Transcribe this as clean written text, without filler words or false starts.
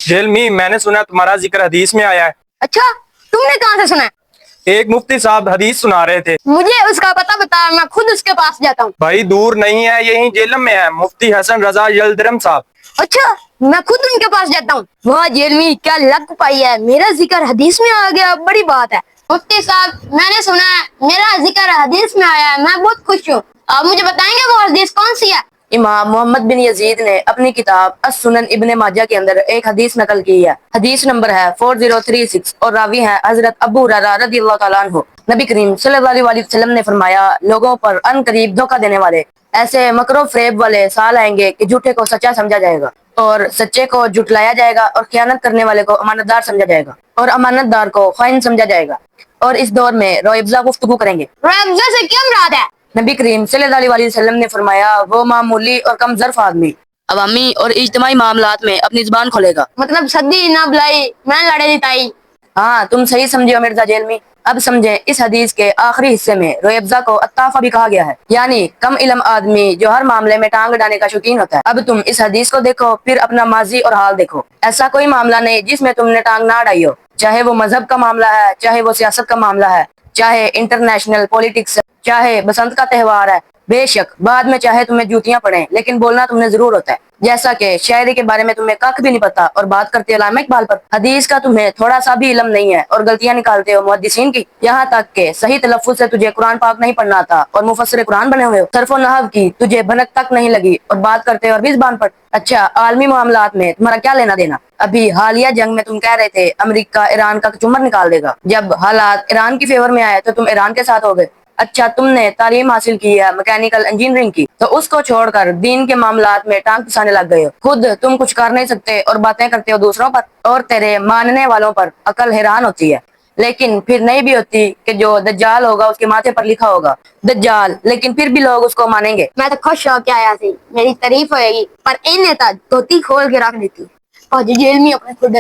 जेलमी, मैंने सुना तुम्हारा जिक्र हदीस में आया है। अच्छा, तुमने कहाँ से सुना है? एक मुफ्ती साहब हदीस सुना रहे थे। मुझे उसका पता बता, मैं खुद उसके पास जाता हूँ। भाई दूर नहीं है, यही जेलम में है, मुफ्ती हसन रजा यल्दरम साहब। अच्छा, मैं खुद उनके पास जाता हूँ। वाह जेलमी, क्या लक पाई है, मेरा जिक्र हदीस में आ गया, बड़ी बात है। मुफ्ती साहब, मैंने सुना है मेरा जिक्र हदीस में आया है, मैं बहुत खुश हूँ। आप मुझे बताएंगे वो हदीस कौन सी है? इमाम मोहम्मद बिन यजीद ने अपनी किताब अस-सुनन इब्ने माजा के अंदर एक हदीस नकल की है। हदीस नंबर है 4036 और रावी है हजरत अबू हुरैरा रज़ियल्लाहु ताला अन्हु। नबी करीम सल्लल्लाहु अलैहि वसल्लम ने फरमाया, लोगों पर अनकरीब धोखा देने वाले ऐसे मकरो फरेब वाले साल आएंगे कि झूठे को सच्चा समझा जाएगा और सच्चे को झुटलाया जाएगा और खयानत करने वाले को अमानतदार समझा जाएगा और अमानतदार को ख़ाइन समझा जाएगा। और इस दौर में रोइब्जा गुफ्तगू करेंगे। रोइब्जा से क्या मुराद है? नबी करीम सल्लल्लाहु अलैहि वसल्लम ने फरमाया, वो मामूली और कम ज़र्फ आदमी अवामी और इज्तिमाई मामलात में अपनी जुबान खोलेगा। मतलब सदी ना बुलाई, मैं लड़े दिताई। हाँ, तुम सही समझे हो मिर्जा जेलमी। अब समझे, इस हदीस के आखिरी हिस्से में रोइब्जा को अत्ताफा भी कहा गया है, यानी कम इल्म आदमी जो हर मामले में टांग अड़ाने का शौकीन होता है। अब तुम इस हदीस को देखो, फिर अपना माजी और हाल देखो। ऐसा कोई मामला नहीं जिसमें तुमने टांग ना अड़ाई हो, चाहे वो मजहब का मामला है, चाहे वो सियासत का मामला है, चाहे इंटरनेशनल पॉलिटिक्स, चाहे बसंत का त्योहार है। बेशक बाद में चाहे तुम्हें जूतियां पड़े, लेकिन बोलना तुमने जरूर होता है। जैसा कि शायरी के बारे में तुम्हें कख भी नहीं पता और बात करते हो अल्लामा इकबाल पर। हदीस का तुम्हें थोड़ा सा भी इल्म नहीं है और गलतियां निकालते हो मुहद्दिसीन की। यहाँ तक के सही तलफ्फुज़ से तुझे कुरान पाक नहीं पढ़ना आता और मुफस्सिर कुरान बने हुए हो। सर्फ और नहव की तुझे भनक तक नहीं लगी और बात करते हो अरबी ज़बान पर। अच्छा, आलमी मामलात में तुम्हारा क्या लेना देना? अभी हालिया जंग में तुम कह रहे थे अमेरिका ईरान का चुम्बर निकाल देगा। जब हालात ईरान की फेवर में आए तो तुम ईरान के साथ हो गए। अच्छा, तुमने तालीम हासिल की है मैकेनिकल इंजीनियरिंग की, तो उसको छोड़कर दीन के मामलात में टांग पिसाने लग गए हो। खुद तुम कुछ कर नहीं सकते और बातें करते हो दूसरों पर, और तेरे मानने वालों पर अकल हैरान होती है। लेकिन फिर नहीं भी होती कि जो दज्जाल होगा उसके माथे पर लिखा होगा दज्जाल, लेकिन फिर भी लोग उसको मानेंगे। मैं तो खुश हो के आया थी, मेरी तारीफ होएगी, पर इन नेता धोती खोल के रख देती और जेल में अपने खुद